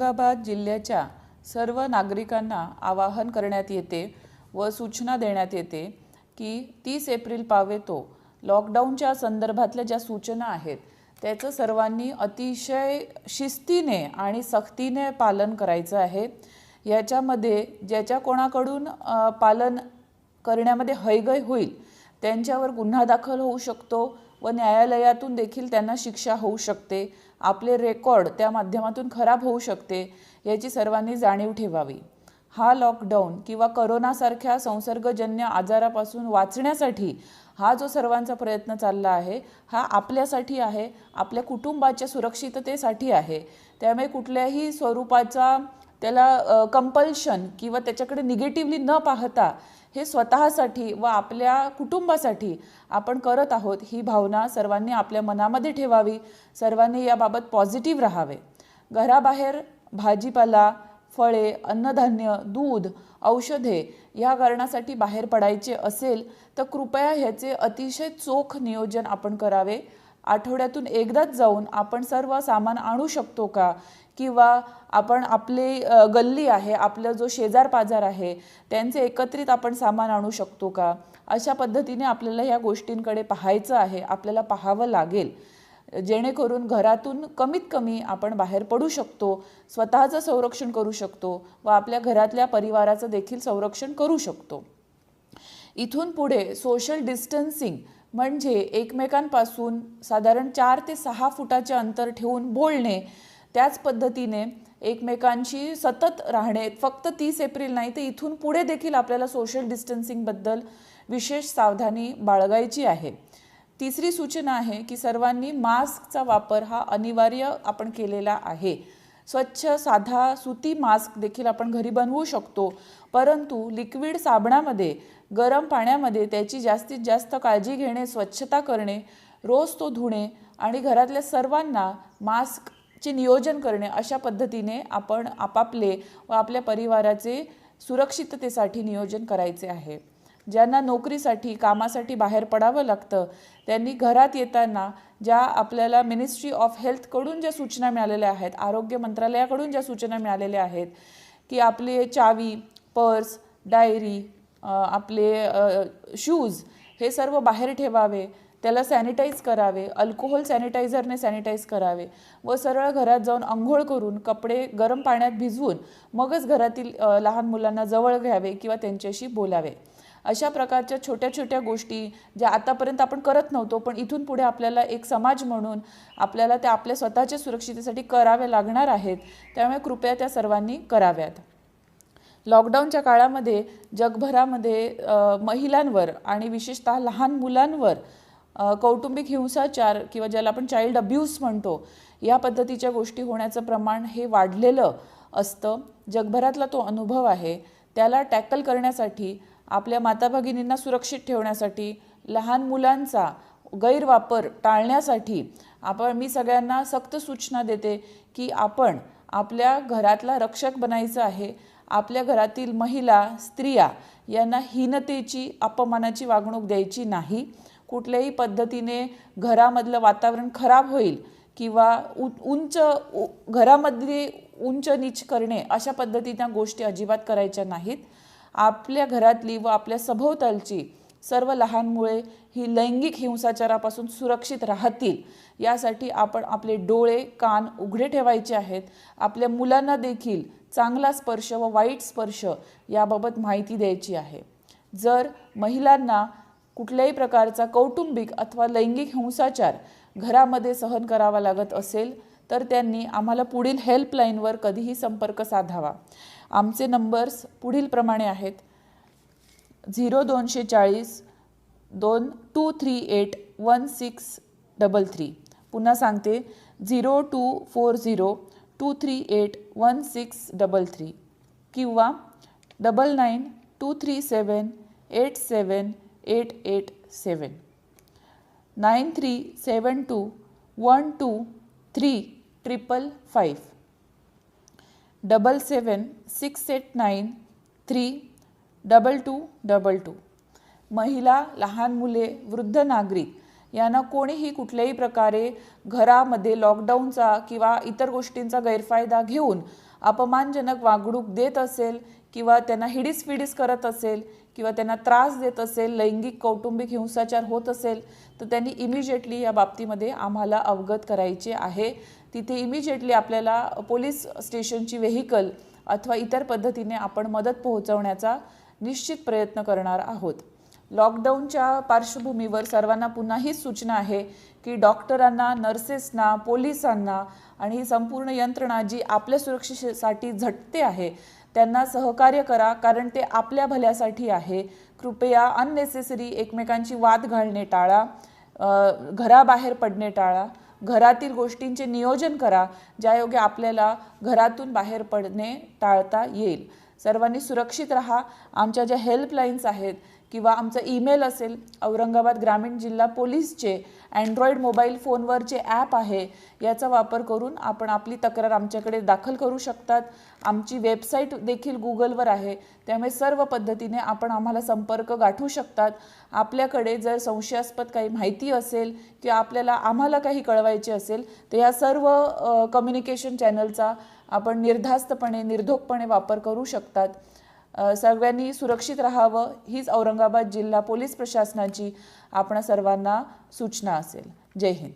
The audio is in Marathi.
औरंगाबाद जिल्ह्याच्या सर्व नागरिकांना आवाहन करण्यात येते व सूचना देण्यात येते की 30 एप्रिल पावेतो लॉकडाऊनच्या संदर्भातल्या ज्या सूचना आहेत त्याचं सर्वांनी अतिशय शिस्तीने आणि सक्तीने पालन करायचं आहे। याच्यामध्ये ज्याच्या कोणाकडून पालन करण्यामध्ये हयगय होईल त्यांच्यावर गुन्हा दाखल होऊ शकतो व न्यायालयातून देखील त्यांना शिक्षा होऊ शकते। आपले रेकॉर्ड त्या माध्यमातून खराब होऊ शकते, याची सर्वांनी जाणीव ठेवावी। हा लॉकडाऊन किंवा कोरोनासारख्या संसर्गजन्य आजारापासून वाचण्यासाठी हा जो सर्वांचा प्रयत्न चालला आहे हा आपल्यासाठी आहे, आपल्या कुटुंबाच्या सुरक्षिततेसाठी आहे। त्यामुळे कुठल्याही स्वरूपाचा त्याला कंपल्शन किंवा त्याच्याकडे निगेटिव्हली न पाहता हे स्वतःसाठी व आपल्या कुटुंबासाठी आपण करत आहोत ही भावना सर्वांनी आपल्या मनामध्ये ठेवावी। सर्वांनी याबाबत पॉझिटिव्ह राहावे। घराबाहेर भाजीपाला, फळे, अन्नधान्य, दूध, औषधे या कारणासाठी बाहेर पडायचे असेल तर कृपया ह्याचे अतिशय चोख नियोजन आपण करावे। आठवड्यातून एकदाच जाऊन आपण सर्व सामान आणू शकतो का, किंवा आपण आपले गल्ली आहे, आपला जो शेजार पाजार आहे त्यांचे एकत्रित आपण सामान आणू शकतो का, अशा पद्धतीने आपल्याला ह्या गोष्टींकडे पाहायचं आहे, आपल्याला पाहावं लागेल। जेणेकरून घरातून कमीत कमी आपण बाहेर पडू शकतो, स्वतःचं संरक्षण करू शकतो व आपल्या घरातल्या परिवाराचं देखील संरक्षण करू शकतो। इथून पुढे सोशल डिस्टन्सिंग म्हणजे एकमेकांपासून साधारण 4 ते 6 फुटाचे अंतर ठेवून बोलणे, त्याच पद्धतीने एकमेकांशी सतत राहणे। फक्त 30 एप्रिल नाही तर इथून पुढे देखील आपल्याला सोशल डिस्टन्सिंगबद्दल विशेष सावधानी बाळगायची आहे। तिसरी सूचना आहे की सर्वांनी मास्कचा वापर हा अनिवार्य आपण केलेला आहे। स्वच्छ साधा सुती मास्क देखील आपण घरी बनवू शकतो, परंतु लिक्विड साबणामध्ये, गरम पाण्यामध्ये त्याची जास्तीत जास्त काळजी घेणे, स्वच्छता करणे, रोज तो धुणे आणि घरातल्या सर्वांना मास्कचे नियोजन करणे, अशा पद्धतीने आपण आपापले व आपल्या परिवाराचे सुरक्षिततेसाठी नियोजन करायचे आहे। ज्यांना नोकरीसाठी कामासाठी बाहेर पडावं लागतं त्यांनी घरात येताना ज्या आपल्याला मिनिस्ट्री ऑफ हेल्थकडून ज्या सूचना मिळालेल्या आहेत, आरोग्य मंत्रालयाकडून ज्या सूचना मिळालेल्या आहेत की आपले चावी, पर्स, डायरी, आपले शूज हे सर्व बाहेर ठेवावे, त्याला सॅनिटाईज करावे, अल्कोहोल सॅनिटायझरने सॅनिटाईज करावे व सरळ घरात जाऊन अंघोळ करून कपडे गरम पाण्यात भिजवून मगच घरातील लहान मुलांना जवळ घ्यावे किंवा त्यांच्याशी बोलावे। अशा प्रकारच्या छोट्या छोट्या गोष्टी ज्या आतापर्यंत आपण करत नव्हतो पण इथून पुढे आपल्याला एक समाज म्हणून आपल्याला त्या आपल्या स्वतःच्या सुरक्षिततेसाठी कराव्या लागणार आहेत, त्यामुळे कृपया त्या सर्वांनी कराव्यात। लॉकडाऊनच्या काळामध्ये जगभरामध्ये महिलांवर आणि विशेषतः लहान मुलांवर कौटुंबिक हिंसाचार किंवा ज्याला आपण चाइल्ड अब्यूज म्हणतो या पद्धतीच्या गोष्टी होण्याचं प्रमाण हे वाढलेलं असतं। जगभरातला तो अनुभव आहे, त्याला टॅकल करण्यासाठी, आपल्या माता भगिनींना सुरक्षित ठेवण्यासाठी, लहान मुलांचा गैरवापर टाळण्यासाठी मी सगळ्यांना सक्त सूचना देते की आपण आपल्या घरातला रक्षक बनायचं आहे। आपल्या घरातील महिला, स्त्रिया यांना हीनतेची, अपमानाची वागणूक द्यायची नाही। कुठल्याही पद्धतीने घरामधलं वातावरण खराब होईल किंवा घरामध्ये उंच नीच करणे अशा पद्धतीच्या गोष्टी अजिबात करायच्या नाहीत। आपल्या घरातली व आपल्या सभोवतालची सर्व लहान मुले ही लैंगिक हिंसाचारापासून सुरक्षित राहतील यासाठी आपण आपले डोळे, कान उघडे ठेवायचे आहेत। आपल्या मुलांना देखील चांगला स्पर्श व वाईट स्पर्श याबाबत माहिती द्यायची आहे। जर महिलांना कुठल्याही प्रकारचा कौटुंबिक अथवा लैंगिक हिंसाचार घरामध्ये सहन करावा लागत असेल तर त्यांनी आम्हाला पुढील हेल्पलाईनवर कधीही संपर्क साधावा। आमचे नंबर्स पुढील प्रमाणे आहेत: 0240 238 1633। पुन्हा सांगते 0240 238 1633 किंवा 9923787887 9372123555 7768932222। महिला, लहान मुले, वृद्ध नागरिक यांना कोणीही कुठल्याही प्रकारे घरामध्ये लॉकडाऊनचा किंवा इतर गोष्टींचा गैरफायदा घेऊन अपमानजनक वागणूक देत असेल किंवा त्यांना हिडीस करत असेल किंवा त्यांना त्रास देत असेल, लैंगिक कौटुंबिक हिंसाचार होत असेल तर त्यांनी इमिजिएटली या बाबतीमध्ये आम्हाला अवगत करायचे आहे. तिथे इमिजिएटली आपल्याला पोलीस स्टेशनची व्हेकल अथवा इतर पद्धतीने आपण मदत पोहोचवण्याचा निश्चित प्रयत्न करणार आहोत. लॉकडाऊनच्या पार्श्वभूमीवर सर्वांना पुन्हा हीच सूचना आहे की डॉक्टरांना, नर्सेसना, पोलिसांना आणि ही संपूर्ण यंत्रणा जी आपल्या सुरक्षेसाठी झटते आहे त्यांना सहकार्य करा, कारण ते आपल्या भल्यासाठी आहे. कृपया अननेसेसरी एकमेकांची वाद घालणे टाळा, घराबाहेर पडणे टाळा, घरातील गोष्टींचे नियोजन करा ज्यायोगे आपल्याला घरातून बाहेर पडणे टाळता येईल. सर्वांनी सुरक्षित राहा. आमच्या ज्या हेल्पलाईन्स आहेत किंवा आमचा ईमेल असेल, औरंगाबाद ग्रामीण जिल्हा पोलीसचे अँड्रॉइड मोबाईल फोनवरचे ॲप आहे, याचा वापर करून आपण आपली तक्रार आमच्याकडे दाखल करू शकतात. आमची वेबसाईट देखील गुगलवर आहे, त्यामुळे सर्व पद्धतीने आपण आम्हाला संपर्क गाठू शकतात. आपल्याकडे जर संशयास्पद काही माहिती असेल किंवा आपल्याला आम्हाला काही कळवायचे असेल तर या सर्व कम्युनिकेशन चॅनलचा आपण निर्धास्तपणे, निर्धोकपणे वापर करू शकतात. सगळ्यांनी सुरक्षित राहावं हीच औरंगाबाद जिल्हा पोलीस प्रशासनाची आपणा सर्वांना सूचना असेल. जय हिंद.